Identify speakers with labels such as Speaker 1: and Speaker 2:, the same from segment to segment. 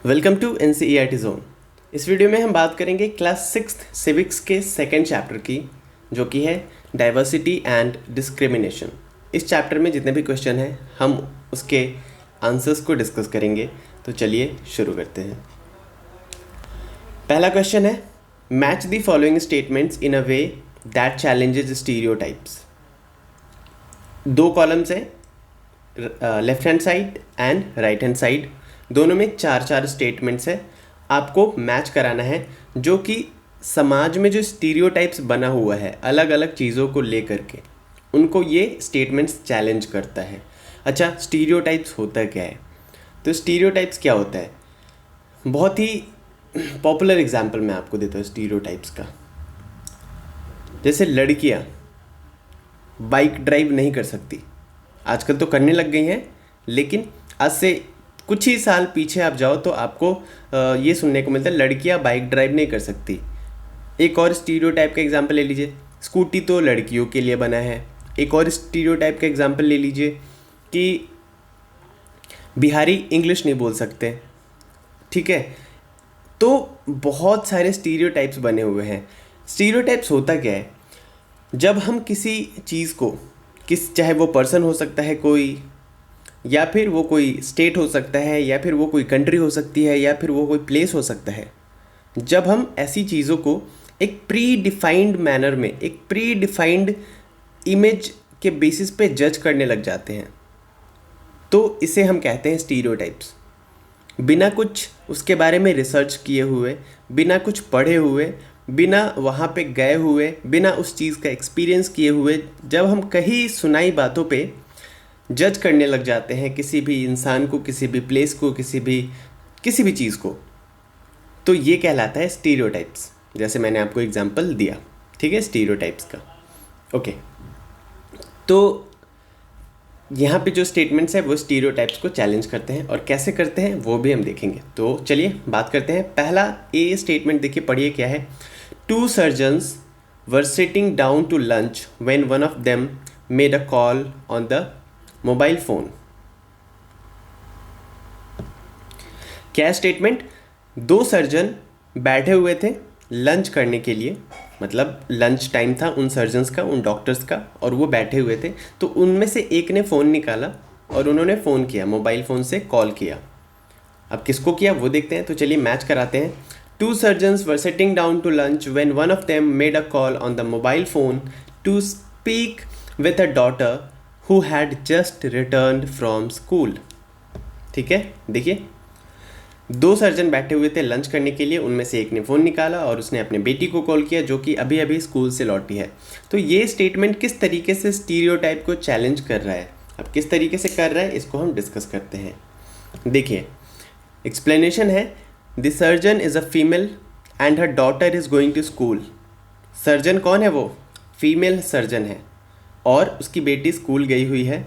Speaker 1: Welcome to NCERT zone. इस video में हम बात करेंगे क्लास 6th सिविक्स के सेकेंड चैप्टर की, जो कि है डाइवर्सिटी एंड डिस्क्रिमिनेशन। इस चैप्टर में जितने भी क्वेश्चन हैं हम उसके आंसर्स को डिस्कस करेंगे। तो चलिए शुरू करते हैं। पहला क्वेश्चन है, match the following statements in a way that challenges stereotypes. दो कॉलम्स हैं, left hand side and right hand side, दोनों में चार चार स्टेटमेंट्स हैं। आपको मैच कराना है जो कि समाज में जो स्टीरियोटाइप्स बना हुआ है अलग अलग चीज़ों को लेकर के, उनको ये स्टेटमेंट्स चैलेंज करता है। अच्छा, स्टीरियोटाइप्स होता क्या है? तो स्टीरियोटाइप्स क्या होता है? बहुत ही पॉपुलर एग्जांपल मैं आपको देता हूँ स्टीरियोटाइप्स का। जैसे लड़कियाँ बाइक ड्राइव नहीं कर सकती, आजकल तो करने लग गई हैं, लेकिन आज से कुछ ही साल पीछे आप जाओ तो आपको ये सुनने को मिलता है लड़कियां बाइक ड्राइव नहीं कर सकती। एक और स्टीरियोटाइप का एग्जांपल ले लीजिए, स्कूटी तो लड़कियों के लिए बना है। एक और स्टीरियोटाइप का एग्जांपल ले लीजिए कि बिहारी इंग्लिश नहीं बोल सकते। ठीक है, तो बहुत सारे स्टीरियोटाइप्स बने हुए हैं। स्टीरियोटाइप्स होता क्या है? जब हम किसी चीज़ को, चाहे वो पर्सन हो सकता है कोई, या फिर वो कोई स्टेट हो सकता है, या फिर वो कोई कंट्री हो सकती है, या फिर वो कोई प्लेस हो सकता है, जब हम ऐसी चीज़ों को एक प्री डिफाइंड मैनर में, एक प्री डिफाइंड इमेज के बेसिस पे जज करने लग जाते हैं, तो इसे हम कहते हैं स्टीरियोटाइप्स। बिना कुछ उसके बारे में रिसर्च किए हुए, बिना कुछ पढ़े हुए, बिना वहाँ पे गए हुए, बिना उस चीज़ का एक्सपीरियंस किए हुए, जब हम कहीं सुनाई बातों पे जज करने लग जाते हैं किसी भी इंसान को, किसी भी प्लेस को, किसी भी चीज़ को, तो ये कहलाता है स्टीरियोटाइप्स। जैसे मैंने आपको एग्जांपल दिया, ठीक है, स्टीरियोटाइप्स का। ओके, तो यहाँ पे जो स्टेटमेंट्स है वो स्टीरियोटाइप्स को चैलेंज करते हैं, और कैसे करते हैं वो भी हम देखेंगे। तो चलिए बात करते हैं। पहला ए स्टेटमेंट देखिए, पढ़िए क्या है। Two surgeons were sitting down to lunch when one of them made a call on the mobile phone. क्या स्टेटमेंट? दो सर्जन बैठे हुए थे लंच करने के लिए, मतलब लंच टाइम था उन सर्जन्स का, उन डॉक्टर्स का, और वो बैठे हुए थे। तो उनमें से एक ने फ़ोन निकाला और उन्होंने फ़ोन किया, मोबाइल फ़ोन से कॉल किया। अब किसको किया वो देखते हैं। तो चलिए मैच कराते हैं। Two surgeons were sitting down to lunch when one of them made a call on the mobile phone to speak with a daughter who had just returned from school. ठीक है, देखिए, दो सर्जन बैठे हुए थे lunch करने के लिए, उनमें से एक ने फ़ोन निकाला और उसने अपने बेटी को कॉल किया जो कि अभी अभी स्कूल से लौटी है। तो ये स्टेटमेंट किस तरीके से स्टीरियोटाइप को चैलेंज कर रहा है? अब किस तरीके से कर रहा है इसको हम डिस्कस करते हैं। देखिए, एक्सप्लेनेशन है, the surgeon is a female and her daughter is going to school. Surgeon कौन है? वो फीमेल सर्जन है और उसकी बेटी स्कूल गई हुई है।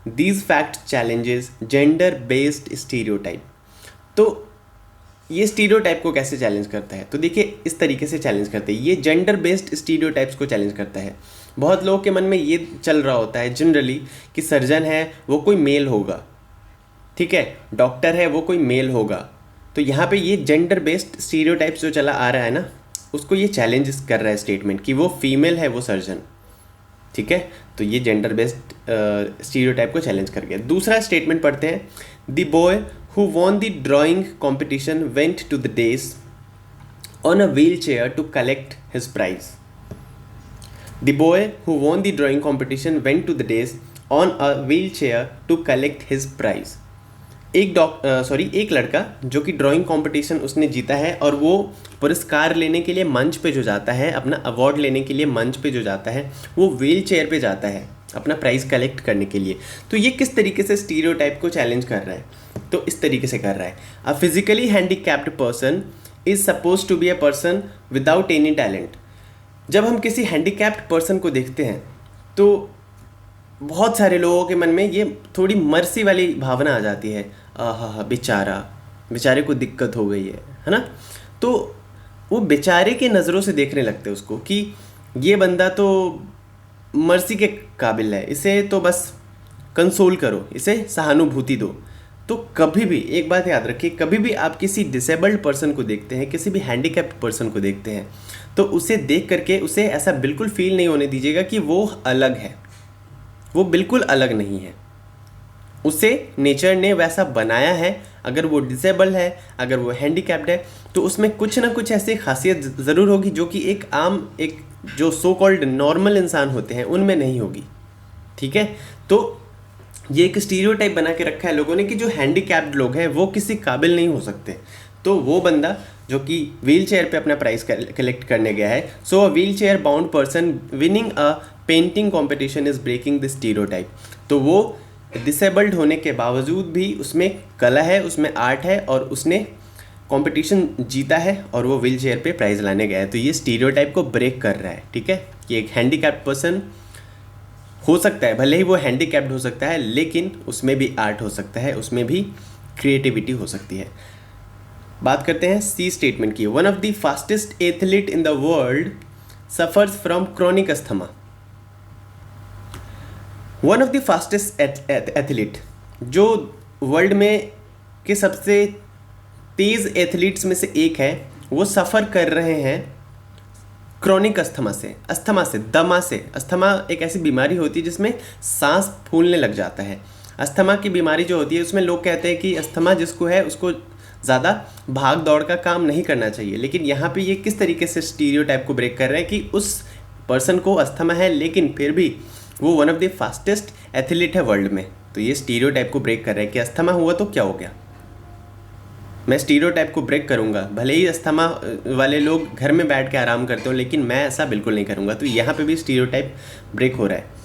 Speaker 1: These fact challenges gender based stereotype. तो ये स्टीरियोटाइप को कैसे चैलेंज करता है? तो देखिए, इस तरीके से चैलेंज करते हैं, ये जेंडर बेस्ड स्टीरियोटाइप्स को चैलेंज करता है। बहुत लोगों के मन में ये चल रहा होता है जनरली कि सर्जन है वो कोई मेल होगा, ठीक है, डॉक्टर है वो कोई मेल होगा। तो यहाँ पे ये जेंडर बेस्ड स्टीरियोटाइप्स जो चला आ रहा है ना, उसको ये चैलेंज कर रहा है स्टेटमेंट कि वो फीमेल है वो सर्जन। ठीक है, तो ये जेंडर बेस्ड स्टीरियोटाइप को चैलेंज कर गया। दूसरा स्टेटमेंट पढ़ते हैं। The boy who won the drawing competition went to the days on a wheelchair to collect his prize. The boy who won the drawing competition went to the days on a wheelchair to collect his prize. एक लड़का जो कि drawing competition उसने जीता है और वो पुरस्कार लेने के लिए मंच पे जो जाता है, अपना अवार्ड लेने के लिए मंच पे जो जाता है, वो व्हील चेयर पे जाता है अपना प्राइज़ कलेक्ट करने के लिए। तो ये किस तरीके से स्टीरियोटाइप को चैलेंज कर रहा है? तो इस तरीके से कर रहा है, a physically handicapped person is suppose to be a person without any talent. जब हम किसी हैंडीकैप्ड पर्सन को देखते हैं तो बहुत सारे लोगों के मन में ये थोड़ी मर्सी वाली भावना आ जाती है, आहा बेचारे को दिक्कत हो गई है ना। तो वो बेचारे के नज़रों से देखने लगते हैं उसको कि ये बंदा तो मर्सी के काबिल है, इसे तो बस कंसोल करो, इसे सहानुभूति दो। तो कभी भी एक बात याद रखिए, कभी भी आप किसी डिसेबल्ड पर्सन को देखते हैं, किसी भी हैंडीकैप्ड पर्सन को देखते हैं, तो उसे देख करके उसे ऐसा बिल्कुल फील नहीं होने दीजिएगा कि वो अलग है। वो बिल्कुल अलग नहीं है, उसे नेचर ने वैसा बनाया है। अगर वो डिसेबल है, अगर वो हैंडीकैप्ड है, तो उसमें कुछ ना कुछ ऐसी खासियत ज़रूर होगी जो कि एक जो सो कॉल्ड नॉर्मल इंसान होते हैं उनमें नहीं होगी। ठीक है, तो ये एक स्टीरियोटाइप बना के रखा है लोगों ने कि जो हैंडीकैप्ड लोग हैं वो किसी काबिल नहीं हो सकते। तो वो बंदा जो कि व्हील चेयर पर अपना प्राइस कलेक्ट करने गया है, so a wheelchair bound person winning a painting competition is breaking the stereotype. तो वो डिसेबल्ड होने के बावजूद भी उसमें कला है, उसमें आर्ट है और उसने कंपटीशन जीता है और वो व्हील चेयर पे प्राइज़ लाने गया है। तो ये स्टीरियोटाइप को ब्रेक कर रहा है। ठीक है, कि एक हैंडीकैप्ड पर्सन हो सकता है, भले ही वो हैंडीकैप्ड हो सकता है, लेकिन उसमें भी आर्ट हो सकता है, उसमें भी क्रिएटिविटी हो सकती है। बात करते हैं सी स्टेटमेंट की। One of the fastest athlete in the world suffers from chronic asthma. One of the fastest athlete, जो वर्ल्ड में के सबसे तेज़ एथलीट्स में से एक है, वो सफ़र कर रहे हैं क्रॉनिक अस्थमा से, दमा से। अस्थमा एक ऐसी बीमारी होती है जिसमें सांस फूलने लग जाता है। अस्थमा की बीमारी जो होती है उसमें लोग कहते हैं कि अस्थमा जिसको है उसको ज़्यादा भाग दौड़ का काम नहीं करना चाहिए, लेकिन यहाँ पे ये किस तरीके से स्टीरियोटाइप को ब्रेक कर रहे हैं कि उस पर्सन को अस्थमा है लेकिन फिर भी वो one of the fastest athlete है वर्ल्ड में। तो ये स्टीरियोटाइप को ब्रेक कर रहा है कि अस्थमा हुआ तो क्या हो गया, मैं स्टीरियोटाइप को ब्रेक करूंगा। भले ही अस्थमा वाले लोग घर में बैठ के आराम करते हो, लेकिन मैं ऐसा बिल्कुल नहीं करूंगा। तो यहाँ पे भी स्टीरियोटाइप ब्रेक हो रहा है।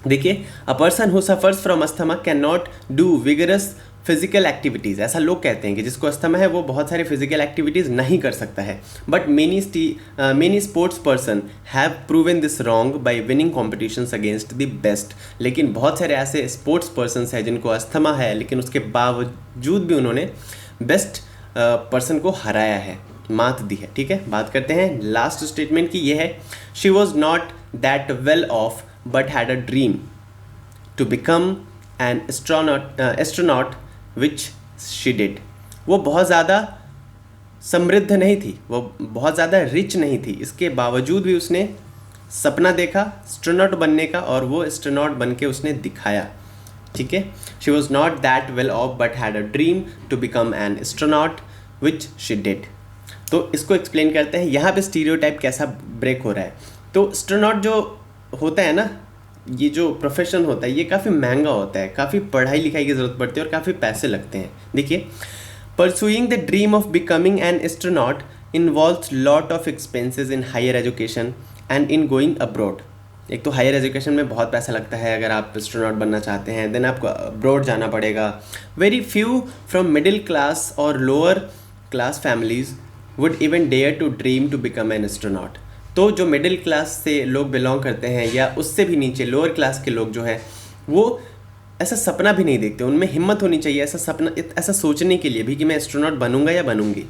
Speaker 1: देखिए, a person who suffers from asthma can not do vigorous physical activities. ऐसा लोग कहते हैं कि जिसको अस्थमा है वो बहुत सारे फिजिकल एक्टिविटीज़ नहीं कर सकता है। But many sports person have proven this wrong by winning competitions against the best. लेकिन बहुत सारे ऐसे स्पोर्ट्स पर्सनस हैं जिनको अस्थमा है, लेकिन उसके बावजूद भी उन्होंने बेस्ट पर्सन को हराया है, मात दी है। ठीक है, बात करते हैं लास्ट स्टेटमेंट की। ये है, she was not that well off but had a dream to become an astronaut which she did. वो बहुत ज़्यादा समृद्ध नहीं थी, वो बहुत ज़्यादा रिच नहीं थी, इसके बावजूद भी उसने सपना देखा एस्ट्रोनॉट बनने का और वो एस्ट्रोनॉट बन के उसने दिखाया। ठीक है, she was not that well off but had a dream to become an astronaut which she did. तो इसको एक्सप्लेन करते हैं यहाँ पे स्टीरियोटाइप कैसा ब्रेक हो रहा है। तो एस्ट्रोनॉट जो होता है ना, ये जो प्रोफेशन होता है ये काफ़ी महंगा होता है, काफ़ी पढ़ाई लिखाई की ज़रूरत पड़ती है और काफ़ी पैसे लगते हैं। देखिए, pursuing the dream of becoming an astronaut involves lot of expenses in higher education and in going abroad. एक तो हायर एजुकेशन में बहुत पैसा लगता है अगर आप एस्ट्रोनॉट बनना चाहते हैं, देन आपको अब्रॉड जाना पड़ेगा। Very few from middle class और lower class families would even dare to dream to become an astronaut. तो जो मिडिल क्लास से लोग बिलोंग करते हैं या उससे भी नीचे लोअर क्लास के लोग जो हैं, वो ऐसा सपना भी नहीं देखते। उनमें हिम्मत होनी चाहिए ऐसा सपना, ऐसा सोचने के लिए भी कि मैं एस्ट्रोनॉट बनूंगा या बनूंगी।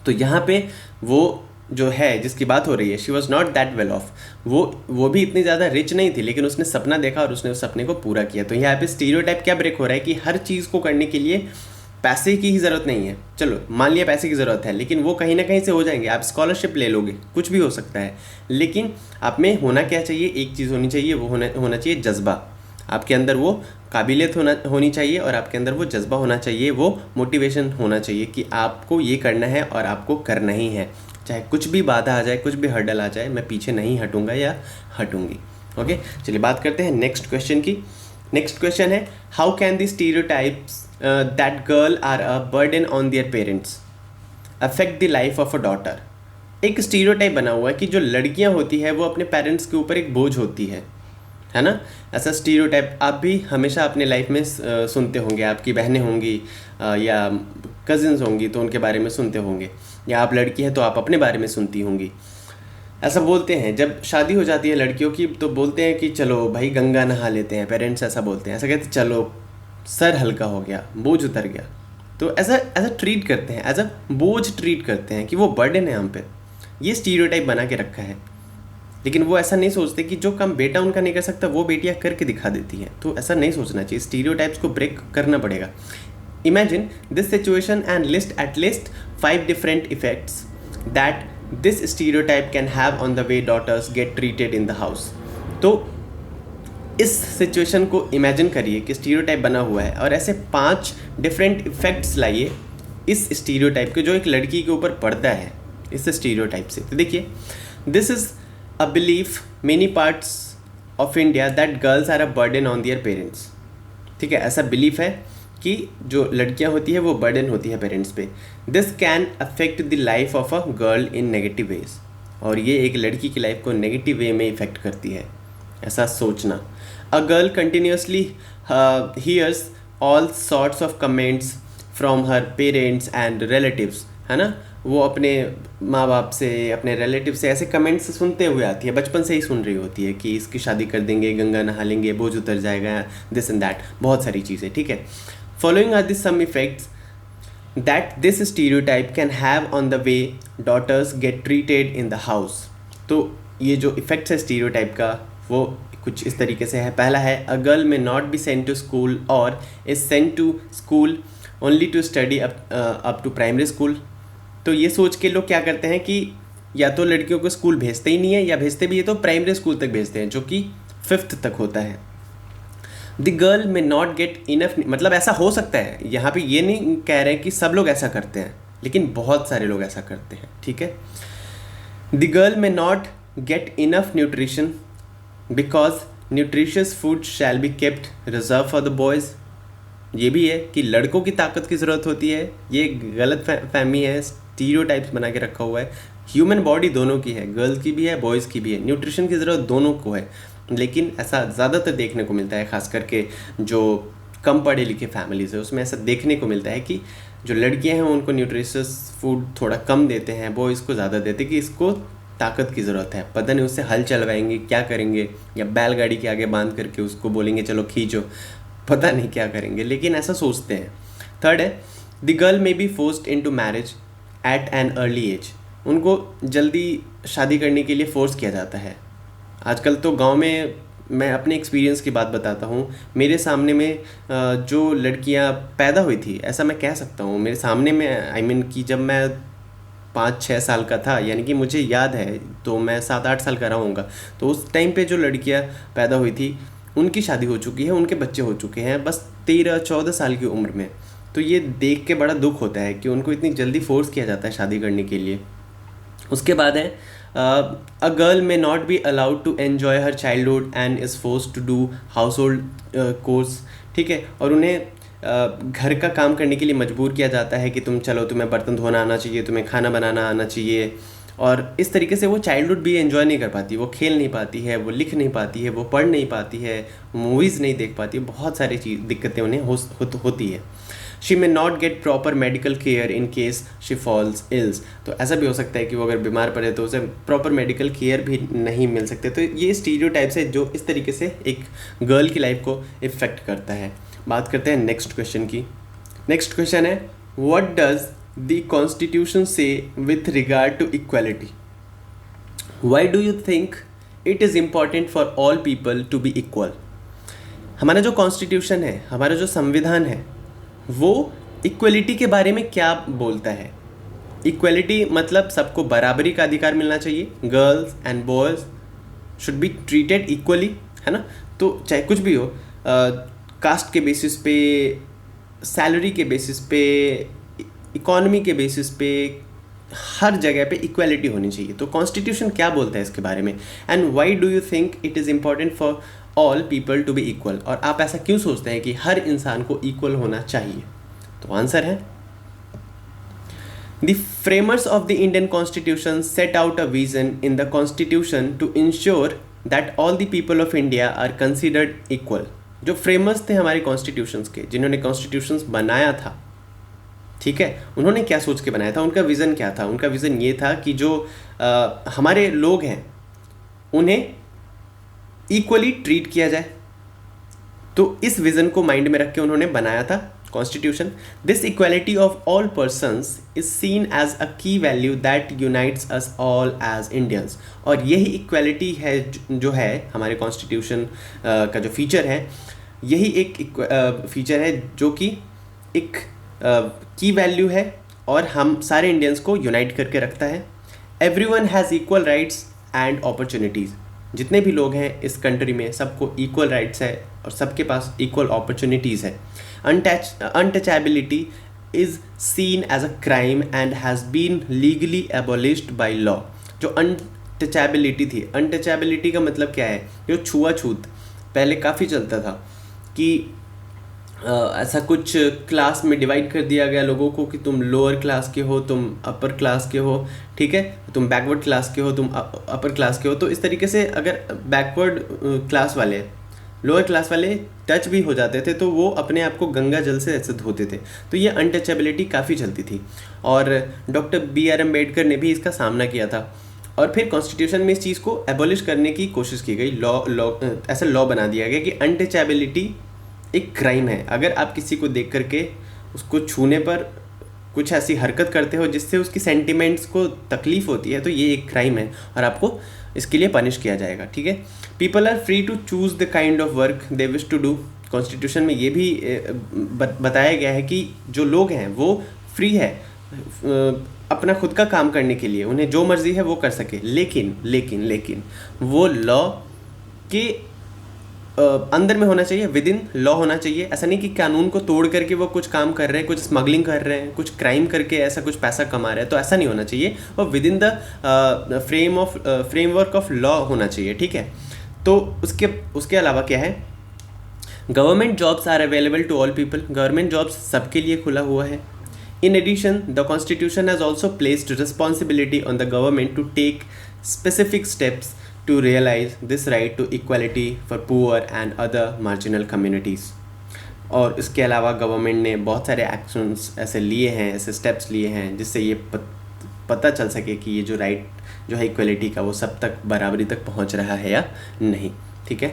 Speaker 1: तो यहाँ पे वो जो है जिसकी बात हो रही है, she was not that well of, वो भी इतनी ज़्यादा रिच नहीं थी, लेकिन उसने सपना देखा और उसने उस सपने को पूरा किया। तो यहाँ पे स्टीरियोटाइप क्या ब्रेक हो रहा है कि हर चीज़ को करने के लिए पैसे की ही ज़रूरत नहीं है। चलो मान लिया पैसे की ज़रूरत है, लेकिन वो कहीं ना कहीं से हो जाएंगे। आप स्कॉलरशिप ले लोगे, कुछ भी हो सकता है, लेकिन आप में होना क्या चाहिए, एक चीज़ होनी चाहिए, वो होना चाहिए जज्बा। आपके अंदर वो काबिलियत होनी चाहिए और आपके अंदर वो जज्बा होना चाहिए, वो मोटिवेशन होना चाहिए कि आपको ये करना है और आपको करना ही है। चाहे कुछ भी बाधा आ जाए, कुछ भी हर्डल आ जाए, मैं पीछे नहीं हटूंगा या हटूंगी। ओके, चलिए बात करते हैं नेक्स्ट क्वेश्चन की। नेक्स्ट क्वेश्चन है, how can the stereotypes that girl are a burden on their parents affect the life of a daughter. एक स्टीरियोटाइप बना हुआ है कि जो लड़कियां होती है वो अपने पेरेंट्स के ऊपर एक बोझ होती है ना। ऐसा स्टीरियोटाइप आप भी हमेशा अपने लाइफ में सुनते होंगे। आपकी बहनें होंगी या कजिन्स होंगी तो उनके बारे में सुनते होंगे, या आप लड़की है तो आप अपने बारे में सुनती होंगी। ऐसा बोलते हैं जब शादी हो जाती है लड़कियों की, तो बोलते हैं कि चलो भाई गंगा नहा लेते हैं। पेरेंट्स ऐसा बोलते हैं, ऐसा कहते हैं चलो सर हल्का हो गया, बोझ उतर गया। तो ऐसा ट्रीट करते हैं, एज अ बोझ ट्रीट करते हैं कि वो बर्डन है हम पे। ये स्टीरियोटाइप बना के रखा है। लेकिन वो ऐसा नहीं सोचते कि जो काम बेटा उनका नहीं कर सकता वो बेटियां करके दिखा देती हैं। तो ऐसा नहीं सोचना चाहिए, स्टीरियोटाइप्स को ब्रेक करना पड़ेगा। Imagine this situation and list at least 5 different effects that this stereotype can have on the way daughters get treated in the house. तो इस सिचुएशन को इमेजिन करिए कि स्टीरियोटाइप बना हुआ है और ऐसे 5 डिफरेंट इफेक्ट्स लाइए इस स्टीरियोटाइप के जो एक लड़की के ऊपर पड़ता है इस स्टीरियोटाइप से। तो देखिए, this is a belief many parts of India that girls are a burden on their parents. ठीक है, ऐसा बिलीफ है कि जो लड़कियां होती है वो बर्डन होती है पेरेंट्स पे। This can affect the life of a girl in negative ways, और ये एक लड़की की लाइफ को नेगेटिव वे में इफेक्ट करती है, ऐसा सोचना। A girl continuously hears all sorts of comments from her parents and relatives, है ना। वो अपने माँ बाप से, अपने रिलेटिव से ऐसे कमेंट्स सुनते हुए आती है, बचपन से ही सुन रही होती है कि इसकी शादी कर देंगे, गंगा नहा लेंगे, बोझ उतर जाएगा, दिस एंड दैट, बहुत सारी चीज़ें। ठीक है, following are this some effects that this stereotype can have on the way daughters get treated in the house. तो ये जो इफेक्ट्स है स्टीरियोटाइप का वो कुछ इस तरीके से है। पहला है, a girl may not be sent to school और is sent to school only to study up to primary school. तो ये सोच के लोग क्या करते हैं कि या तो लड़कियों को स्कूल भेजते ही नहीं है, या भेजते भी है तो प्राइमरी स्कूल तक भेजते हैं, जो कि 5th तक होता है। The girl may not get enough, मतलब ऐसा हो सकता है, यहाँ पे ये नहीं कह रहे हैं कि सब लोग ऐसा करते हैं, लेकिन बहुत सारे लोग ऐसा करते हैं। ठीक है, the girl may not get enough nutrition because nutritious food shall be kept reserve for the boys. ये भी है कि लड़कों की ताकत की ज़रूरत होती है, ये गलत फहमी है, स्टीरियोटाइप्स बना के रखा हुआ है। ह्यूमन बॉडी दोनों की है, गर्ल्स की भी है, बॉयज़ की भी है, न्यूट्रिशन की ज़रूरत दोनों को है। लेकिन ऐसा ज़्यादातर देखने को मिलता है, ख़ास करके जो कम पढ़े लिखे फैमिलीज़ है उसमें ऐसा देखने को मिलता है कि जो लड़कियां हैं उनको न्यूट्रिशियस फूड थोड़ा कम देते हैं, बॉयज़ को ज़्यादा देते हैं कि इसको ताकत की ज़रूरत है, पता नहीं उससे हल चलवाएंगे, क्या करेंगे, या बैलगाड़ी के आगे बांध करके उसको बोलेंगे चलो खींचो, पता नहीं क्या करेंगे, लेकिन ऐसा सोचते हैं। थर्ड है, the girl may be forced into marriage at an early age. उनको जल्दी शादी करने के लिए फोर्स किया जाता है। आजकल तो गांव में, मैं अपने एक्सपीरियंस की बात बताता हूँ, मेरे सामने में जो लड़कियाँ पैदा हुई थी, ऐसा मैं कह सकता हूँ मेरे सामने में, आई मीन कि जब मैं 5-6 साल का था, यानी कि मुझे याद है, तो मैं 7-8 साल का रहा हूँगा, तो उस टाइम पे जो लड़कियाँ पैदा हुई थी उनकी शादी हो चुकी है, उनके बच्चे हो चुके हैं, बस 13-14 साल की उम्र में। तो ये देख के बड़ा दुख होता है कि उनको इतनी जल्दी फोर्स किया जाता है शादी करने के लिए। उसके बाद है, a girl may not be allowed to enjoy her childhood and is force to do household chores. ठीक है, और उन्हें घर का काम करने के लिए मजबूर किया जाता है कि तुम चलो, तुम्हें बर्तन धोना आना चाहिए, तुम्हें खाना बनाना आना चाहिए, और इस तरीके से वो चाइल्डहुड भी एंजॉय नहीं कर पाती, वो खेल नहीं पाती है, वो लिख नहीं पाती है, वो पढ़ नहीं पाती है, मूवीज़ नहीं देख पाती है, बहुत सारी दिक्कतें उन्हें होती है। She may not get proper medical care in case she falls ills. तो ऐसा भी हो सकता है कि वो अगर बीमार पड़े तो उसे प्रॉपर मेडिकल केयर भी नहीं मिल सकते। तो ये स्टीरियोटाइप्स है जो इस तरीके से एक गर्ल की लाइफ को इफ़ेक्ट करता है। बात करते हैं नेक्स्ट क्वेश्चन की। नेक्स्ट क्वेश्चन है, what does the constitution say with regard to equality? Why do you think it is important for all people to be equal? हमारा जो कॉन्स्टिट्यूशन है, हमारा जो संविधान है, वो इक्वलिटी के बारे में क्या बोलता है? इक्वलिटी मतलब सबको बराबरी का अधिकार मिलना चाहिए, girls and boys should be treated equally, है ना। तो चाहे कुछ भी हो, कास्ट के बेसिस पे, सैलरी के बेसिस पे, इकोनॉमी के बेसिस पे, हर जगह पे इक्वालिटी होनी चाहिए। तो कॉन्स्टिट्यूशन क्या बोलता है इसके बारे में? And why do you think it is important for all people to be equal? और आप ऐसा क्यों सोचते हैं कि हर इंसान को इक्वल होना चाहिए? तो आंसर है, the framers of the Indian constitution set out a vision in the constitution to ensure that all the people of India are considered equal. जो फ्रेमर्स थे हमारे कॉन्स्टिट्यूशंस के, जिन्होंने कॉन्स्टिट्यूशंस बनाया था, ठीक है, उन्होंने क्या सोच के बनाया था? उनका विज़न क्या था? उनका विज़न ये था कि जो हमारे लोग हैं उन्हें इक्वली ट्रीट किया जाए। तो इस विज़न को माइंड में रख के उन्होंने बनाया था Constitution. This equality of all persons is seen as a key value that unites us all as Indians. और यही इक्वालिटी है जो है हमारे कॉन्स्टिट्यूशन का जो फीचर है, यही एक फीचर है जो कि एक की वैल्यू है और हम सारे इंडियंस को यूनाइट करके रखता है. Everyone has equal rights and opportunities. जितने भी लोग हैं इस कंट्री में सबको इक्वल राइट्स है और सबके पास इक्वल अपॉर्चुनिटीज़ है. Untouchability is seen as a crime and has been legally abolished by law. जो अनटचेबिलिटी थी, अनटचेबिलिटी का मतलब क्या है, जो छुआछूत पहले काफ़ी चलता था कि ऐसा कुछ क्लास में डिवाइड कर दिया गया लोगों को कि तुम लोअर क्लास के हो, तुम अपर क्लास के हो, ठीक है, तुम बैकवर्ड क्लास के हो, तुम अपर क्लास के हो. तो इस तरीके से अगर बैकवर्ड क्लास वाले, लोअर क्लास वाले टच भी हो जाते थे तो वो अपने आप को गंगा जल से ऐसे धोते थे. तो ये अनटचेबिलिटी काफ़ी चलती थी और डॉक्टर B.R. अम्बेडकर ने भी इसका सामना किया था. और फिर कॉन्स्टिट्यूशन में इस चीज़ को एबॉलिश करने की कोशिश की गई. ऐसा लॉ बना दिया गया कि अनटचेबिलिटी एक क्राइम है. अगर आप किसी को देख करके उसको छूने पर कुछ ऐसी हरकत करते हो जिससे उसकी सेंटिमेंट्स को तकलीफ़ होती है तो ये एक क्राइम है और आपको इसके लिए पनिश किया जाएगा. ठीक है. People are free to choose the kind of work they wish to do. Constitution में ये भी बताया गया है कि जो लोग हैं वो फ्री है अपना खुद का काम करने के लिए, उन्हें जो मर्जी है वो कर सके. लेकिन लेकिन लेकिन वो लॉ के अंदर में होना चाहिए, विद इन लॉ होना चाहिए. ऐसा नहीं कि कानून को तोड़ करके वो कुछ काम कर रहे हैं, कुछ स्मगलिंग कर रहे हैं, कुछ क्राइम करके ऐसा कुछ पैसा कमा रहे हैं, तो ऐसा नहीं होना चाहिए. और with in the framework of law होना चाहिए. ठीक है. तो उसके अलावा क्या है, government jobs are available to all people. Government jobs सबके लिए खुला हुआ है. In addition, the Constitution has also placed responsibility on the government to take specific steps to realize this right to equality for poor and other marginal communities. और इसके अलावा government ने बहुत सारे एक्शंस ऐसे लिए हैं, ऐसे स्टेप्स लिए हैं जिससे ये पता चल सके कि ये जो राइट जो है इक्वलिटी का वो सब तक बराबरी तक पहुंच रहा है या नहीं. ठीक है.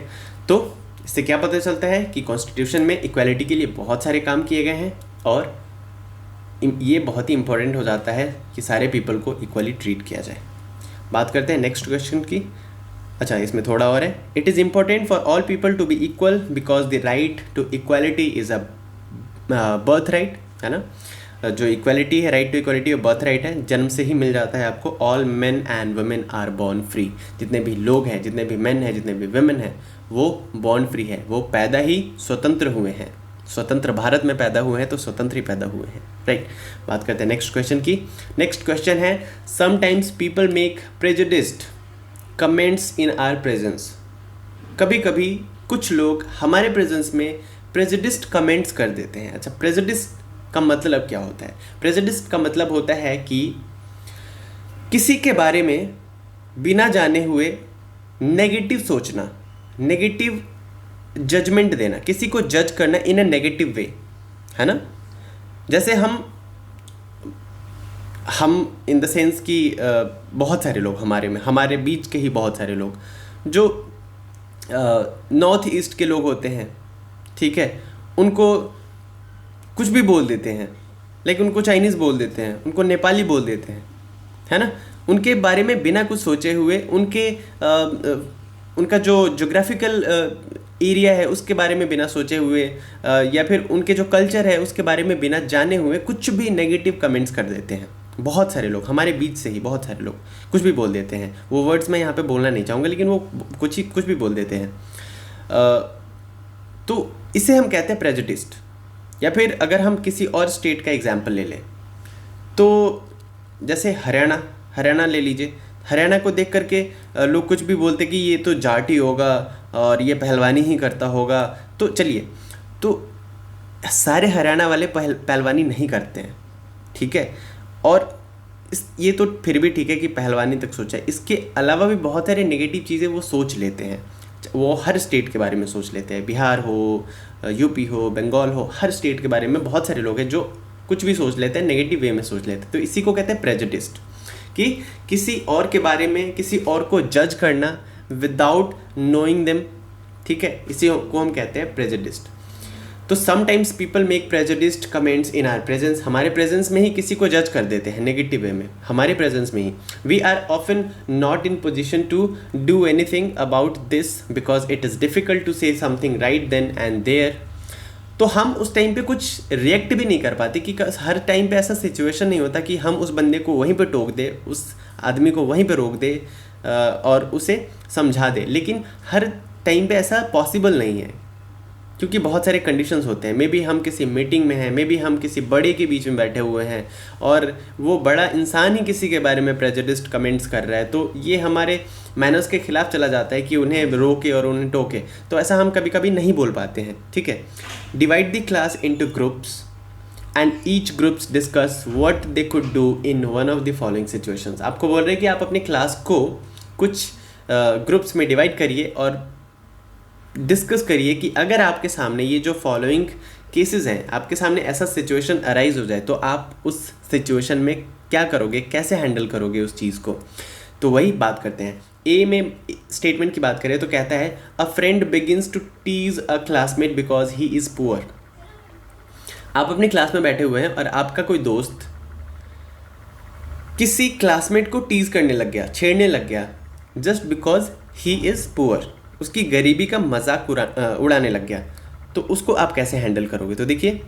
Speaker 1: तो इससे क्या पता चलता है कि कॉन्स्टिट्यूशन में इक्वलिटी के लिए बहुत सारे काम किए गए हैं और ये बहुत ही इंपॉर्टेंट हो जाता है कि सारे पीपल को इक्वली ट्रीट किया जाए. बात करते हैं नेक्स्ट क्वेश्चन की. अच्छा, इसमें थोड़ा और है. It is important for all people to be equal because the right to equality is a birth right, है ना. जो इक्वालिटी है, right to equality birth right है, जन्म से ही मिल जाता है आपको. All men and women are born free. जितने भी लोग हैं, जितने भी मेन हैं, जितने भी वुमेन हैं, वो बॉर्न फ्री है, वो पैदा ही स्वतंत्र हुए हैं. स्वतंत्र भारत में पैदा हुए हैं तो स्वतंत्र ही पैदा हुए हैं. राइट. बात करते हैं नेक्स्ट क्वेश्चन की. नेक्स्ट क्वेश्चन है, sometimes people make prejudiced comments in our presence. कभी कभी कुछ लोग हमारे प्रेजेंस में प्रेजुडिस्ड कमेंट्स कर देते हैं. अच्छा, प्रेजुडिस्ड का मतलब क्या होता है? प्रेजुडिस्ड का मतलब होता है कि किसी के बारे में बिना जाने हुए नेगेटिव सोचना, नेगेटिव जजमेंट देना, किसी को जज करना इन अ नेगेटिव वे, है ना. जैसे हम इन द सेंस कि बहुत सारे लोग हमारे बीच के ही बहुत सारे लोग जो नॉर्थ ईस्ट के लोग होते हैं, ठीक है, उनको कुछ भी बोल देते हैं, लेकिन उनको चाइनीज़ बोल देते हैं, उनको नेपाली बोल देते हैं, है ना. उनके बारे में बिना कुछ सोचे हुए उनका जो जोग्राफिकल एरिया है उसके बारे में बिना सोचे हुए या फिर उनके जो कल्चर है उसके बारे में बिना जाने हुए कुछ भी नेगेटिव कमेंट्स कर देते हैं. बहुत सारे लोग हमारे बीच से ही, बहुत सारे लोग कुछ भी बोल देते हैं. वो वर्ड्स मैं यहाँ पे बोलना नहीं चाहूँगा, लेकिन वो कुछ भी बोल देते हैं. तो इसे हम कहते हैं प्रेजुडिस्ड. या फिर अगर हम किसी और स्टेट का एग्जाम्पल ले लें तो जैसे हरियाणा ले लीजिए. हरियाणा को देख करके लोग कुछ भी बोलते कि ये तो जाटी होगा और ये पहलवानी ही करता होगा. तो चलिए, तो सारे हरियाणा वाले पहलवानी नहीं करते हैं, ठीक है. और ये तो फिर भी ठीक है कि पहलवानी तक सोचा है. इसके अलावा भी बहुत सारे नेगेटिव चीज़ें वो सोच लेते हैं. वो हर स्टेट के बारे में सोच लेते हैं. बिहार हो, यूपी हो, बंगाल हो, हर स्टेट के बारे में बहुत सारे लोग हैं जो कुछ भी सोच लेते हैं, नेगेटिव वे में सोच लेते हैं. तो इसी को कहते हैं प्रेजुडिस्ड, कि किसी और के बारे में किसी और को जज करना विदाउट नोइंग देम, ठीक है. इसी को हम कहते हैं प्रेजुडिस्ड. तो sometimes people make prejudiced comments in are presence, हमारे प्रेजेंस में ही किसी को जज कर देते हैं नेगेटिव वे में, हमारे प्रेजेंस में ही. We are often not in position to do anything about this because it is difficult to say something right then and there. तो हम उस टाइम पे कुछ रिएक्ट भी नहीं कर पाते कि हर टाइम पे ऐसा सिचुएशन नहीं होता कि हम उस बंदे को वहीं पे टोक दे, उस आदमी को वहीं पे रोक दे और उसे समझा दे. लेकिन हर टाइम पे ऐसा पॉसिबल नहीं है क्योंकि बहुत सारे कंडीशंस होते हैं. मे बी हम किसी मीटिंग में हैं, मे बी हम किसी बड़े के बीच में बैठे हुए हैं और वो बड़ा इंसान ही किसी के बारे में प्रेजुडिस्ड कमेंट्स कर रहा है, तो ये हमारे मैनर्स के खिलाफ चला जाता है कि उन्हें रोके और उन्हें टोके. तो ऐसा हम कभी कभी नहीं बोल पाते हैं. ठीक है. Divide the class into groups and each groups discuss what they could do in one of the following situations. आपको बोल रहे हैं कि आप अपनी क्लास को कुछ ग्रुप्स में डिवाइड करिए और डिस्कस करिए कि अगर आपके सामने ये जो फॉलोइंग केसेस हैं, आपके सामने ऐसा सिचुएशन अराइज हो जाए तो आप उस सिचुएशन में क्या करोगे, कैसे हैंडल करोगे उस चीज़ को. तो वही बात करते हैं. ए में स्टेटमेंट की बात करें तो कहता है a friend begins to tease a classmate because he is poor. आप अपनी क्लास में बैठे हुए हैं और आपका कोई दोस्त किसी क्लासमेट को टीज करने लग गया, छेड़ने लग गया, just because he is poor, उसकी गरीबी का मजाक उड़ाने लग गया. तो उसको आप कैसे हैंडल करोगे. तो देखिए,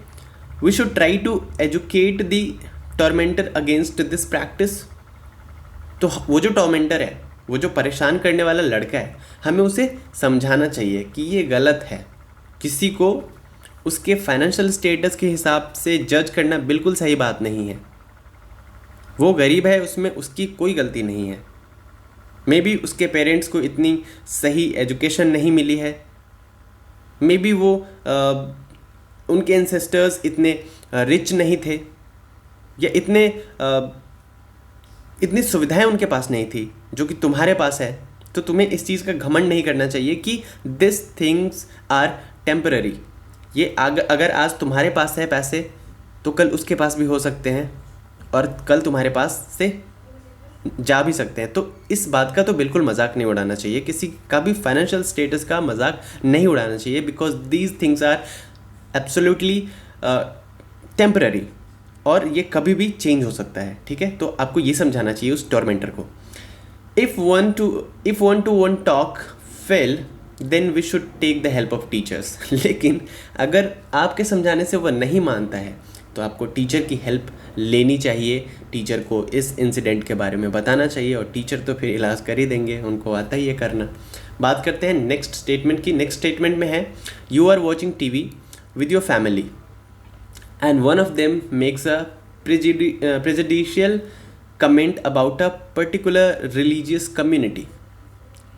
Speaker 1: we should try to educate the tormentor against this practice. तो वो जो टॉर्मेंटर है, वो जो परेशान करने वाला लड़का है, हमें उसे समझाना चाहिए कि ये गलत है. किसी को उसके फाइनेंशियल स्टेटस के हिसाब से जज करना बिल्कुल सही बात नहीं है. वो गरीब है, उसमें उसकी कोई गलती नहीं है. मे बी उसके पेरेंट्स को इतनी सही एजुकेशन नहीं मिली है, मे बी वो उनके एंसेस्टर्स इतने रिच नहीं थे, या इतनी सुविधाएं उनके पास नहीं थी जो कि तुम्हारे पास है. तो तुम्हें इस चीज़ का घमंड नहीं करना चाहिए कि दिस थिंग्स आर टेम्पररी. ये अगर आज तुम्हारे पास है पैसे तो कल उसके पास भी हो सकते हैं और कल तुम्हारे पास से जा भी सकते हैं. तो इस बात का तो बिल्कुल मजाक नहीं उड़ाना चाहिए, किसी का भी फाइनेंशियल स्टेटस का मजाक नहीं उड़ाना चाहिए, because these things are absolutely temporary और ये कभी भी चेंज हो सकता है. ठीक है. तो आपको ये समझाना चाहिए उस टॉर्मेंटर को. If one talk fail then we should take the help of teachers. लेकिन अगर आपके समझाने से वह नहीं मानता है तो आपको टीचर की हेल्प लेनी चाहिए. टीचर को इस इंसिडेंट के बारे में बताना चाहिए और टीचर तो फिर इलाज कर ही देंगे, उनको आता ही है करना. बात करते हैं नेक्स्ट स्टेटमेंट की. नेक्स्ट स्टेटमेंट में है you are watching TV with your family and one of them makes a prejudicial comment about a particular religious community.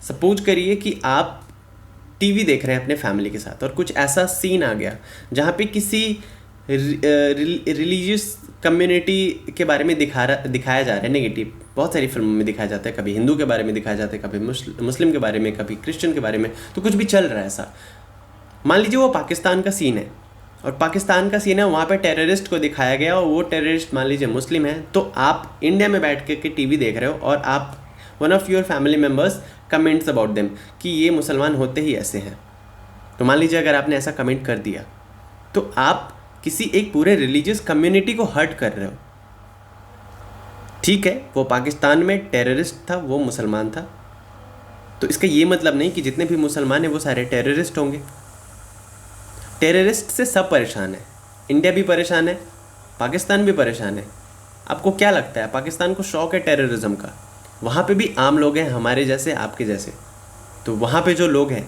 Speaker 1: Suppose करिए कि आप टीवी देख रहे हैं अपने फैमिली के साथ और कुछ ऐसा सीन आ गया जहाँ पे किसी रिलीजियस कम्युनिटी के बारे में दिखाया जा रहा है नेगेटिव. बहुत सारी फिल्मों में दिखाया जाता है, कभी हिंदू के बारे में दिखाया जाता है, कभी मुस्लिम के बारे में, कभी क्रिश्चियन के बारे में. तो कुछ भी चल रहा है ऐसा. मान लीजिए वो पाकिस्तान का सीन है और पाकिस्तान का सीन है, वहाँ पे टेररिस्ट को दिखाया गया और वो टेररिस्ट मान लीजिए मुस्लिम है. तो आप इंडिया में बैठ के टीवी देख रहे हो और आप one of your family members comments about them कि ये मुसलमान होते ही ऐसे हैं. तो मान लीजिए अगर आपने ऐसा कमेंट कर दिया तो आप किसी एक पूरे रिलीजियस कम्युनिटी को हर्ट कर रहे हो. ठीक है, वो पाकिस्तान में टेररिस्ट था, वो मुसलमान था, तो इसका ये मतलब नहीं कि जितने भी मुसलमान हैं वो सारे टेररिस्ट होंगे. टेररिस्ट से सब परेशान है, इंडिया भी परेशान है, पाकिस्तान भी परेशान है. आपको क्या लगता है, पाकिस्तान को शौक है टेररिज्म का? वहाँ पे भी आम लोग हैं हमारे जैसे, आपके जैसे. तो वहाँ पे जो लोग हैं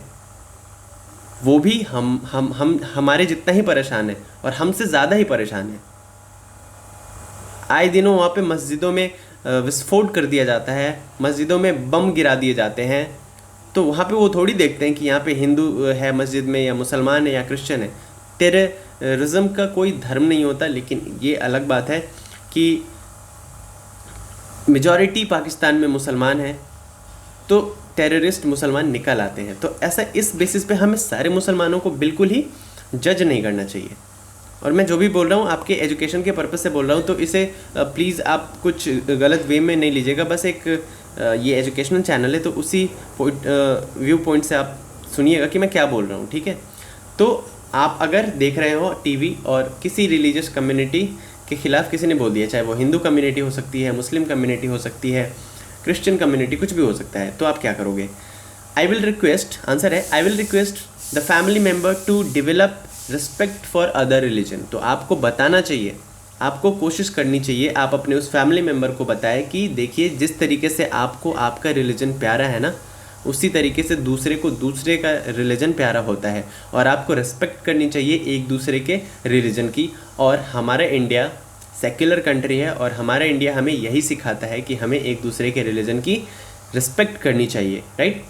Speaker 1: वो भी हम हमारे जितना ही परेशान है और हमसे ज़्यादा ही परेशान है. आए दिनों वहाँ पे मस्जिदों में विस्फोट कर दिया जाता है, मस्जिदों में बम गिरा दिए जाते हैं. तो वहाँ पे वो थोड़ी देखते हैं कि यहाँ पे हिंदू है मस्जिद में या मुसलमान है या क्रिश्चियन है. टेररिज्म का कोई धर्म नहीं होता. लेकिन ये अलग बात है कि मेजॉरिटी पाकिस्तान में मुसलमान है तो टेररिस्ट मुसलमान निकल आते हैं. तो ऐसा इस बेसिस पे हमें सारे मुसलमानों को बिल्कुल ही जज नहीं करना चाहिए. और मैं जो भी बोल रहा हूँ आपके एजुकेशन के पर्पज़ से बोल रहा हूँ, तो इसे प्लीज़ आप कुछ गलत वे में नहीं लीजिएगा. बस एक ये एजुकेशनल चैनल है तो उसी व्यू पॉइंट से आप सुनिएगा कि मैं क्या बोल रहा हूँ. ठीक है. तो आप अगर देख रहे हो टीवी और किसी रिलीजियस कम्युनिटी के खिलाफ किसी ने बोल दिया, चाहे वो हिंदू कम्युनिटी हो सकती है, मुस्लिम कम्युनिटी हो सकती है, क्रिश्चियन कम्युनिटी, कुछ भी हो सकता है, तो आप क्या करोगे? आई विल रिक्वेस्ट, आंसर है I will request the family member to develop respect for other religion. तो आपको बताना चाहिए, आपको कोशिश करनी चाहिए, आप अपने उस फैमिली मेम्बर को बताएं कि देखिए जिस तरीके से आपको आपका रिलीजन प्यारा है ना, उसी तरीके से दूसरे को दूसरे का रिलीजन प्यारा होता है, और आपको रिस्पेक्ट करनी चाहिए एक दूसरे के रिलीजन की। और हमारा इंडिया सेक्युलर कंट्री है, और हमारा इंडिया हमें यही सिखाता है कि हमें एक दूसरे के रिलीजन की रिस्पेक्ट करनी चाहिए, right.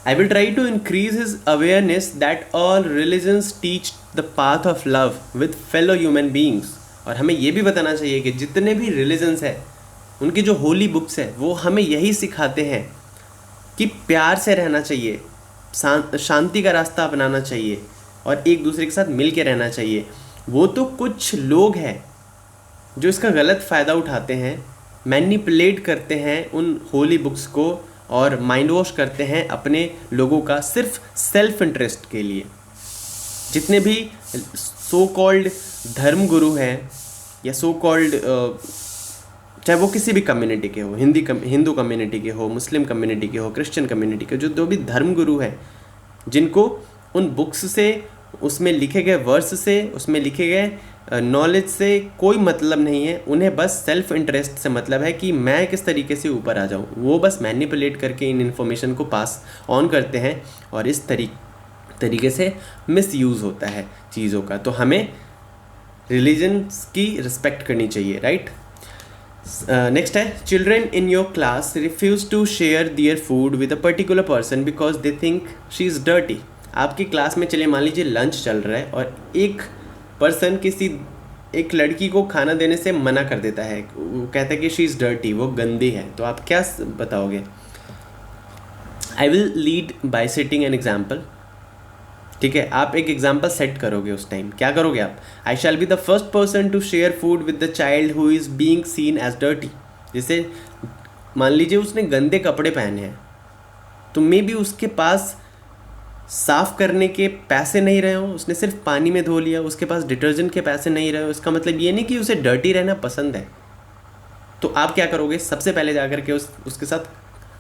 Speaker 1: I will try to increase his awareness that all religions teach the path of love with fellow human beings। और हमें ये भी बताना चाहिए कि जितने भी रिलीजन्स हैं, उनकी जो होली बुक्स है, वो हमें यही सिखाते हैं कि प्यार से रहना चाहिए, शांति का रास्ता अपनाना चाहिए, और एक दूसरे के साथ मिल के रहना चाहिए। वो तो कुछ लोग हैं जो इसका गलत फ़ायदा उठाते हैं, मैनिपुलेट करते हैं उन होली बुक्स को, और माइंड वॉश करते हैं अपने लोगों का सिर्फ सेल्फ इंटरेस्ट के लिए। जितने भी सो कॉल्ड धर्म गुरु हैं, या सो कॉल्ड चाहे वो किसी भी कम्युनिटी के हो, हिंदू कम्युनिटी के हो, मुस्लिम कम्युनिटी के हो, क्रिश्चियन कम्युनिटी के, जो भी धर्म गुरु हैं, जिनको उन बुक्स से, उसमें लिखे गए वर्स से, उसमें लिखे गए नॉलेज से कोई मतलब नहीं है, उन्हें बस सेल्फ इंटरेस्ट से मतलब है कि मैं किस तरीके से ऊपर आ जाऊं। वो बस मैनिपुलेट करके इन इन्फॉर्मेशन को पास ऑन करते हैं, और इस तरीके से मिसयूज़ होता है चीज़ों का। तो हमें रिलीजन्स की रिस्पेक्ट करनी चाहिए, राइट। नेक्स्ट है, children in your class refuse to share their food with a particular person because they think she is dirty. आपकी क्लास में चलिए मान लीजिए लंच चल रहा है, और एक पर्सन एक लड़की को खाना देने से मना कर देता है, वो कहता है कि शी इज़ डर्टी, वो गंदी है। तो आप क्या बताओगे? I will lead by setting an example. ठीक है, आप एक एग्जाम्पल सेट करोगे उस टाइम। क्या करोगे आप? I shall be the first person to share food with the child who is being seen as dirty. जैसे मान लीजिए उसने गंदे कपड़े पहने हैं, तो मे बी उसके पास साफ़ करने के पैसे नहीं रहे हो, उसने सिर्फ पानी में धो लिया, उसके पास डिटर्जेंट के पैसे नहीं रहे हो, इसका मतलब ये नहीं कि उसे डर्टी रहना पसंद है। तो आप क्या करोगे? सबसे पहले जाकर के उसके साथ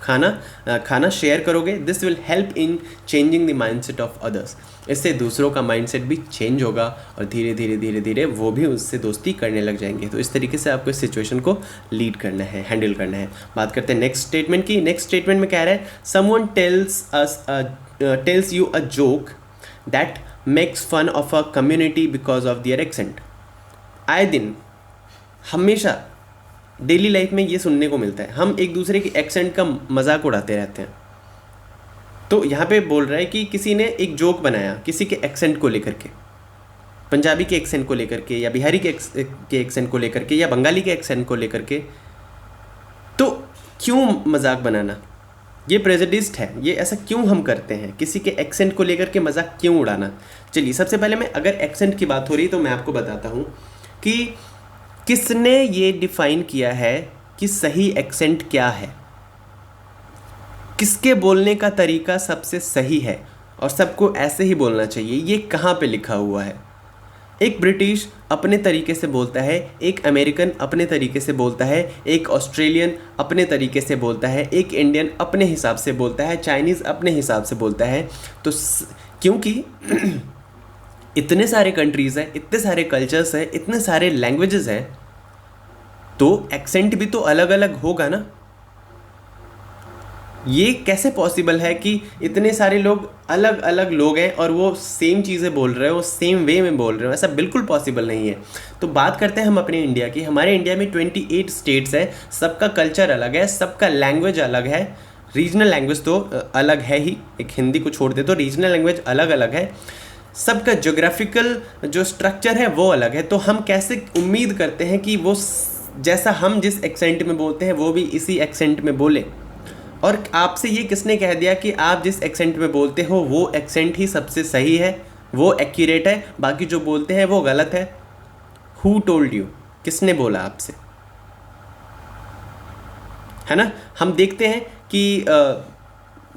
Speaker 1: खाना शेयर करोगे। This will help in changing the mindset of others. इससे दूसरों का माइंडसेट भी चेंज होगा, और धीरे धीरे वो भी उससे दोस्ती करने लग जाएंगे। तो इस तरीके से आपको इस सिचुएशन को लीड करना है, हैंडल करना है। बात करते हैं नेक्स्ट स्टेटमेंट की। नेक्स्ट स्टेटमेंट में कह रहा है, someone tells you a joke that makes fun of a community because of their accent। आए दिन हमेशा डेली लाइफ में ये सुनने को मिलता है, हम एक दूसरे की एक्सेंट का मजाक उड़ाते रहते हैं। तो यहाँ पे बोल रहा है कि किसी ने एक जोक बनाया किसी के एक्सेंट को लेकर के, पंजाबी के एक्सेंट को लेकर के, या बिहारी के एक्सेंट को लेकर के, या बंगाली के एक्सेंट को लेकर के। तो क्यों मजाक बनाना? ये प्रेजुडिस्ड है, ये ऐसा क्यों हम करते हैं? किसी के एक्सेंट को लेकर के मजाक क्यों उड़ाना? चलिए सबसे पहले मैं, अगर एक्सेंट की बात हो रही तो मैं आपको बताता हूँ कि किसने ये डिफाइन किया है कि सही एक्सेंट क्या है, किसके बोलने का तरीका सबसे सही है और सबको ऐसे ही बोलना चाहिए, ये कहाँ पे लिखा हुआ है? एक ब्रिटिश अपने तरीके से बोलता है, एक अमेरिकन अपने तरीके से बोलता है, एक ऑस्ट्रेलियन अपने तरीके से बोलता है, एक इंडियन अपने हिसाब से बोलता है, चाइनीज़ अपने हिसाब से बोलता है। तो क्योंकि इतने सारे कंट्रीज़ हैं, इतने सारे कल्चर्स हैं, इतने सारे लैंग्वेजेस हैं, तो एक्सेंट भी तो अलग अलग होगा ना। ये कैसे पॉसिबल है कि इतने सारे लोग अलग अलग लोग हैं और वो सेम चीज़ें बोल रहे हो, सेम वे में बोल रहे हो? ऐसा बिल्कुल पॉसिबल नहीं है। तो बात करते हैं हम अपने इंडिया की। हमारे इंडिया में 28 स्टेट्स है, सबका कल्चर अलग है, सबका लैंग्वेज अलग है, रीजनल लैंग्वेज तो अलग है ही, एक हिंदी को छोड़ दे तो रीजनल लैंग्वेज अलग अलग है, सबका जोग्राफिकल जो स्ट्रक्चर है वो अलग है। तो हम कैसे उम्मीद करते हैं कि वो जैसा हम जिस एक्सेंट में बोलते हैं वो भी इसी एक्सेंट में बोले? और आपसे ये किसने कह दिया कि आप जिस एक्सेंट में बोलते हो वो एक्सेंट ही सबसे सही है, वो एक्यूरेट है, बाकी जो बोलते हैं वो गलत है? Who told you? किसने बोला आपसे? है ना। हम देखते हैं कि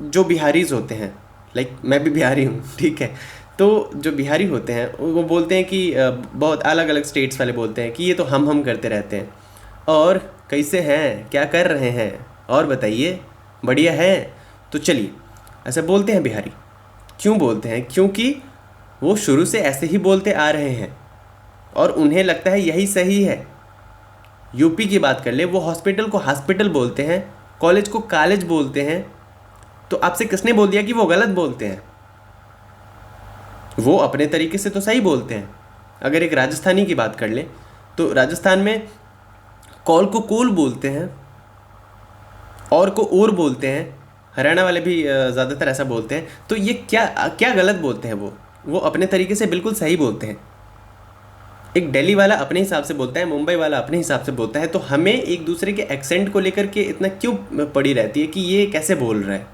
Speaker 1: जो बिहारीज होते हैं, लाइक मैं भी बिहारी हूँ, ठीक है, तो जो बिहारी होते हैं वो बोलते हैं कि बहुत अलग अलग स्टेट्स वाले बोलते हैं कि ये तो हम करते रहते हैं। और कैसे हैं, क्या कर रहे हैं, और बताइए, बढ़िया है। तो चलिए, ऐसे बोलते हैं बिहारी। क्यों बोलते हैं? क्योंकि वो शुरू से ऐसे ही बोलते आ रहे हैं और उन्हें लगता है यही सही है। यूपी की बात कर ले, वो हॉस्पिटल को हॉस्पिटल बोलते हैं, कॉलेज को कॉलेज बोलते हैं। तो आपसे किसने बोल दिया कि वो गलत बोलते हैं? वो अपने तरीके से तो सही बोलते हैं। अगर एक राजस्थानी की बात कर ले तो राजस्थान में कॉल को कोल बोलते हैं, और को और बोलते हैं। हरियाणा वाले भी ज़्यादातर ऐसा बोलते हैं। तो ये क्या क्या गलत बोलते हैं? वो अपने तरीके से बिल्कुल सही बोलते हैं। एक दिल्ली वाला अपने हिसाब से बोलता है, मुंबई वाला अपने हिसाब से बोलता है। तो हमें एक दूसरे के एक्सेंट को लेकर के इतना क्यों पड़ी रहती है कि ये कैसे बोल रहा है?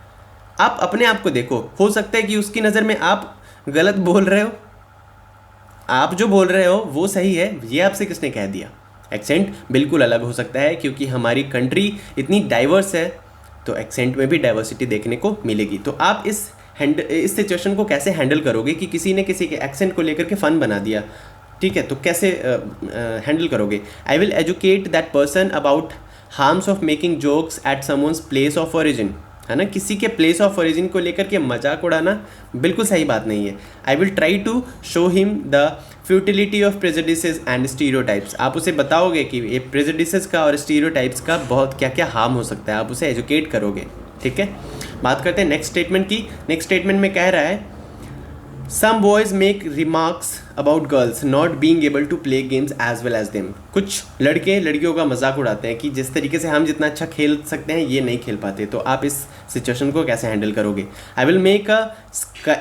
Speaker 1: आप अपने आप को देखो, हो सकता है कि उसकी नज़र में आप गलत बोल रहे हो। आप जो बोल रहे हो वो सही है, ये आपसे किसने कह दिया? एक्सेंट बिल्कुल अलग हो सकता है, क्योंकि हमारी कंट्री इतनी डाइवर्स है, तो एक्सेंट में भी डाइवर्सिटी देखने को मिलेगी। तो आप इस सिचुएशन को कैसे हैंडल करोगे कि किसी ने किसी के एक्सेंट को लेकर के फ़न बना दिया, ठीक है? तो कैसे हैंडल करोगे? I will educate that person about harms of making jokes at someone's place of origin, है ना? किसी के प्लेस ऑफ ओरिजिन को लेकर के मजाक उड़ाना बिल्कुल सही बात नहीं है। I will try to show him the futility of prejudices and stereotypes. आप उसे बताओगे कि ये प्रेजुडिसेस का और स्टीरियोटाइप्स का बहुत क्या क्या हार्म हो सकता है, आप उसे एजुकेट करोगे, ठीक है? बात करते हैं नेक्स्ट स्टेटमेंट की। नेक्स्ट स्टेटमेंट में कह रहा है, some boys make remarks about girls not being able to play games as well as them. कुछ लड़के लड़कियों का मजाक उड़ाते हैं कि जिस तरीके से हम जितना अच्छा खेल सकते हैं ये नहीं खेल पाते। तो आप इस सिचुएशन को कैसे हैंडल करोगे? I will make a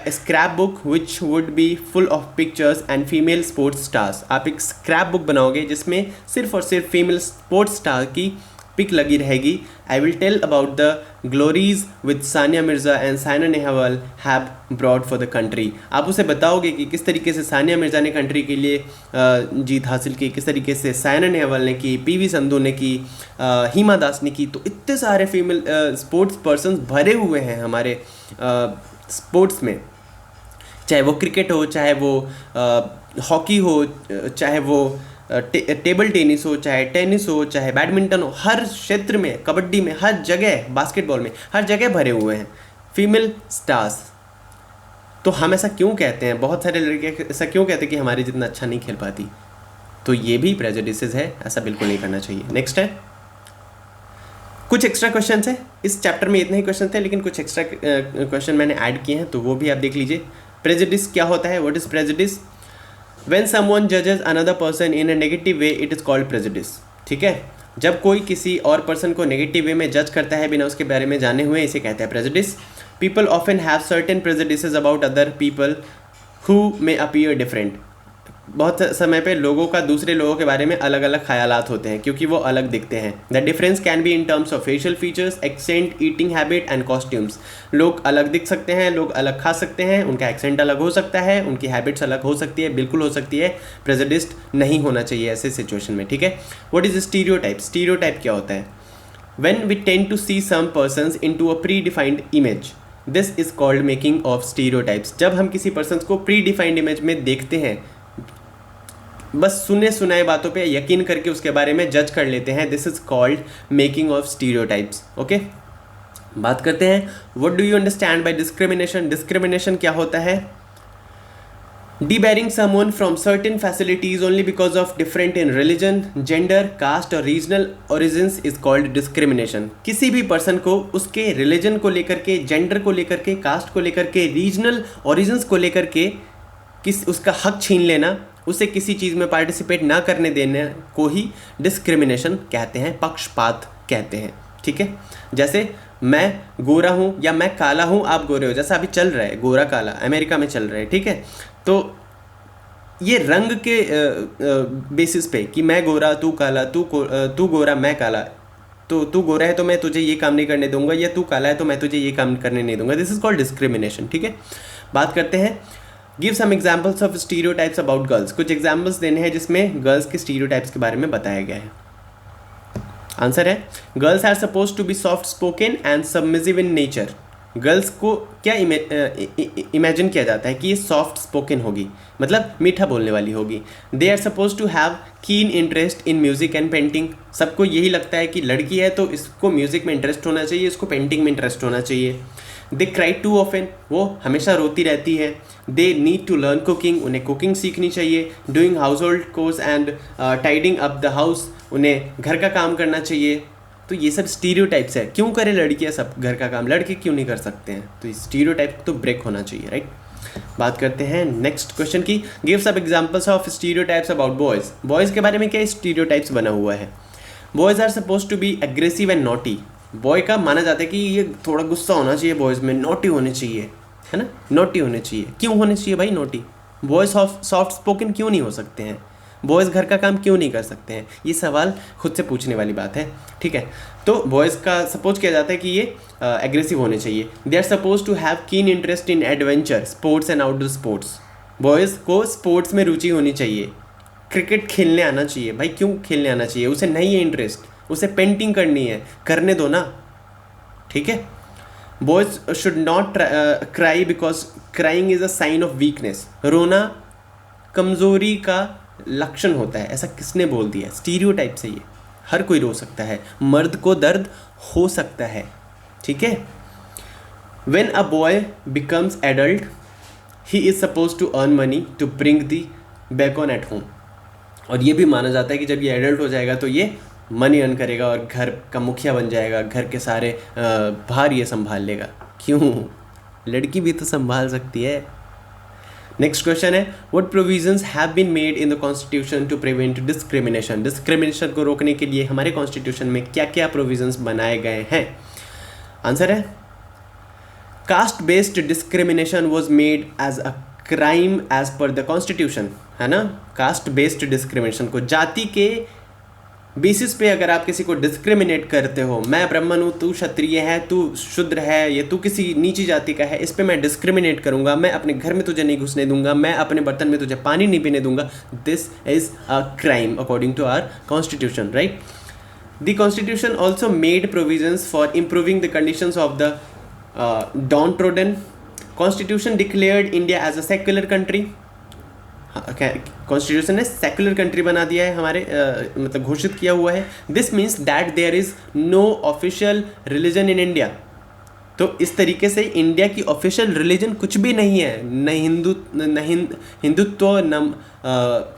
Speaker 1: scrap book which would be full of pictures and female sports stars. आप एक स्क्रैप बुक बनाओगे जिसमें सिर्फ और सिर्फ फीमेल स्पोर्ट्स स्टार की पिक लगी रहेगी। I will tell about the glories with Sania Mirza and Saina Nehwal have brought for the country. आप उसे बताओगे कि किस तरीके से सानिया मिर्ज़ा ने कंट्री के लिए जीत हासिल की, किस तरीके से साइना नेहवाल ने की, पीवी संधू ने की, हिमा दास ने की। तो इतने सारे फीमेल स्पोर्ट्स पर्सन्स भरे हुए हैं हमारे स्पोर्ट्स में, चाहे वो क्रिकेट हो, चाहे वो हॉकी हो, चाहे वो टेबल टेनिस हो, चाहे टेनिस हो, चाहे बैडमिंटन हो। हर क्षेत्र में, कबड्डी में, हर जगह, बास्केटबॉल में, हर जगह भरे हुए हैं फीमेल स्टार्स। तो हम ऐसा क्यों कहते हैं, बहुत सारे लड़के ऐसा क्यों कहते हैं कि हमारी जितना अच्छा नहीं खेल पाती? तो ये भी प्रेजुडिसेस है, ऐसा बिल्कुल नहीं करना चाहिए। नेक्स्ट है, कुछ एक्स्ट्रा क्वेश्चन है इस चैप्टर में। इतने ही क्वेश्चन थे, लेकिन कुछ एक्स्ट्रा क्वेश्चन मैंने ऐड किए हैं, तो वो भी आप देख लीजिए। प्रेजुडिस क्या होता है? What is prejudice? When someone judges another person in a negative way, it is called prejudice। ठीक है, जब कोई किसी और पर्सन को नेगेटिव वे में जज करता है बिना उसके बारे में जाने हुए, इसे कहते हैं prejudice. People often have certain prejudices about other people who may appear different। बहुत समय पे लोगों का दूसरे लोगों के बारे में अलग अलग ख्यालात होते हैं क्योंकि वो अलग दिखते हैं। The difference can be in terms of facial features, accent, eating habit and costumes. लोग अलग दिख सकते हैं, लोग अलग खा सकते हैं, उनका एक्सेंट अलग हो सकता है, उनकी हैबिट्स अलग हो सकती है, बिल्कुल हो सकती है। प्रेजुडिस्ड नहीं होना चाहिए ऐसे सिचुएशन में, ठीक है? What is stereotype? स्टीरियोटाइप क्या होता है? When we tend to see some persons into a predefined image, this is called making of stereotypes. जब हम किसी पर्सन को प्री डिफाइंड इमेज में देखते हैं, बस सुने सुनाए बातों पे यकीन करके उसके बारे में जज कर लेते हैं, this is called making of stereotypes. Okay, बात करते हैं what do you understand by discrimination. Discrimination क्या होता है? debarring someone from certain facilities only because of different in religion, gender, caste और regional origins is called discrimination। किसी भी person को उसके रिलीजन को लेकर के, जेंडर को लेकर के, कास्ट को लेकर के, रीजनल ओरिजिन्स को लेकर के उसका हक छीन लेना, उसे किसी चीज़ में पार्टिसिपेट ना करने देने को ही डिस्क्रिमिनेशन कहते हैं, पक्षपात कहते हैं, ठीक है? जैसे मैं गोरा हूँ या मैं काला हूँ, आप गोरे हो, जैसा अभी चल रहा है गोरा काला, अमेरिका में चल रहा है, ठीक है? तो ये रंग के बेसिस पे कि मैं गोरा तू काला, तू गोरा मैं काला, तो तू गोरा है तो मैं तुझे ये काम नहीं करने दूंगा, या तू काला है तो मैं तुझे ये काम करने नहीं दूंगा, दिस इज कॉल्ड डिस्क्रिमिनेशन, ठीक है? बात करते हैं, give some examples of stereotypes about girls. कुछ एग्जाम्पल्स देने हैं जिसमें गर्ल्स के स्टीरियोटाइप्स के बारे में बताया गया है। आंसर है, girls are suppose to be soft spoken and submissive in nature. Girls को क्या इमेजिन किया जाता है कि ये सॉफ्ट स्पोकन होगी, मतलब मीठा बोलने वाली होगी। They are suppose to have keen interest in music and painting. सबको यही लगता है कि लड़की है तो इसको म्यूजिक में इंटरेस्ट होना चाहिए, इसको पेंटिंग में इंटरेस्ट होना चाहिए। दे क्राई टू ऑफन, वो हमेशा रोती रहती है। They need to learn cooking, उन्हें कुकिंग सीखनी चाहिए। Doing household chores and tidying up the house, उन्हें घर का काम करना चाहिए। तो ये सब स्टीरियोटाइप्स है। क्यों करें लड़कियां सब घर का काम, लड़के क्यों नहीं कर सकते हैं? तो स्टीरियोटाइप तो ब्रेक होना चाहिए, राइट। बात करते हैं नेक्स्ट क्वेश्चन की। Give some examples of stereotypes about boys. Boys के बारे में क्या स्टीरियोटाइप्स बना हुआ है? Boys are suppose to be aggressive and naughty. Boy का माना जाता है कि ये थोड़ा गुस्सा होना चाहिए, बॉयज़ में नॉटी होने चाहिए, है ना, नॉटी होने चाहिए। क्यों होने चाहिए भाई नॉटी? बॉयज़ सॉफ्ट स्पोकन क्यों नहीं हो सकते हैं? बॉयज़ घर का काम क्यों नहीं कर सकते हैं? ये सवाल खुद से पूछने वाली बात है, ठीक है। तो बॉयज़ का सपोज किया जाता है कि ये एग्रेसिव होने चाहिए। They are suppose to have keen interest in adventure, sports and outdoor sports. Boys को स्पोर्ट्स में रुचि होनी चाहिए, क्रिकेट खेलने आना चाहिए। भाई क्यों खेलने आना चाहिए? उसे नहीं है इंटरेस्ट, उसे पेंटिंग करनी है, करने दो ना, ठीक है। Boys should not cry because crying is a sign of weakness. रोना कमज़ोरी का लक्षण होता है, ऐसा किसने बोल दिया? स्टीरियोटाइप से ये हर कोई रो सकता है, मर्द को दर्द हो सकता है, ठीक है। When a boy becomes adult he is suppose to earn money to bring the bacon at home. और ये भी माना जाता है कि जब ये एडल्ट हो जाएगा तो ये मनी अर्न करेगा और घर का मुखिया बन जाएगा, घर के सारे भार ये संभाल लेगा। क्यों? लड़की भी तो संभाल सकती है। नेक्स्ट क्वेश्चन है, what provisions have been made in the constitution to prevent discrimination. Discrimination को रोकने के लिए हमारे कॉन्स्टिट्यूशन में क्या क्या प्रोविजंस बनाए गए हैं? आंसर है, caste based discrimination was made as a crime as per the constitution, है ना। कास्ट बेस्ड डिस्क्रिमिनेशन को, जाति के बेसिस पे अगर आप किसी को डिस्क्रिमिनेट करते हो, मैं ब्राह्मण हूँ, तू क्षत्रिय है, तू शूद्र है, या तू किसी नीची जाति का है, इस पे मैं डिस्क्रिमिनेट करूँगा, मैं अपने घर में तुझे नहीं घुसने दूंगा, मैं अपने बर्तन में तुझे पानी नहीं पीने दूंगा, this is a crime according to our constitution, right. The constitution also made provisions for improving the conditions of the downtrodden. Constitution declared India as a secular country. Constitution ने सेकुलर कंट्री बना दिया है हमारे, मतलब घोषित किया हुआ है। This means that there is no official religion in India. तो इस तरीके से इंडिया की ऑफिशियल रिलीजन कुछ भी नहीं है, न हिंदुत्व, न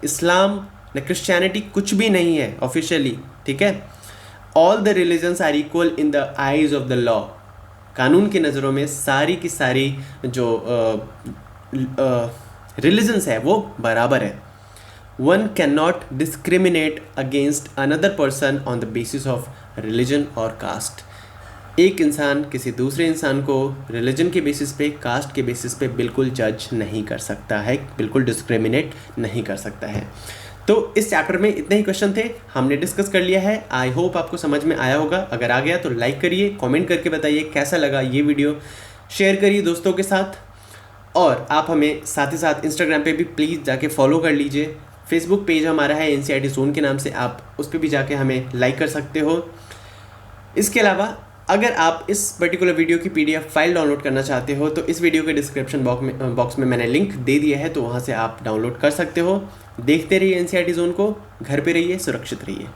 Speaker 1: इस्लाम, न क्रिश्चियनिटी, कुछ भी नहीं है ऑफिशियली, ठीक है। All the religions are equal in the eyes of the law. कानून की नज़रों में सारी की सारी जो रिलीजन्स है वो बराबर है। One can not discriminate against another person on the basis of religion और कास्ट। एक इंसान किसी दूसरे इंसान को रिलीजन के बेसिस पे, कास्ट के बेसिस पे बिल्कुल जज नहीं कर सकता है, बिल्कुल डिस्क्रिमिनेट नहीं कर सकता है। तो इस चैप्टर में इतने ही क्वेश्चन थे, हमने डिस्कस कर लिया है। आई होप आपको समझ में आया होगा। अगर आ गया तो लाइक करिए, कमेंट करके बताइए कैसा लगा ये वीडियो, शेयर करिए दोस्तों के साथ, और आप हमें साथ ही साथ इंस्टाग्राम पे भी प्लीज़ जाके फॉलो कर लीजिए। फेसबुक पेज हमारा है NCERT जोन के नाम से, आप उस पर भी जाके हमें लाइक कर सकते हो। इसके अलावा अगर आप इस पर्टिकुलर वीडियो की PDF फाइल डाउनलोड करना चाहते हो तो इस वीडियो के डिस्क्रिप्शन बॉक्स में मैंने लिंक दे दिया है, तो वहाँ से आप डाउनलोड कर सकते हो। देखते रहिए NCERT जोन को, घर पे रहिए, सुरक्षित रहिए।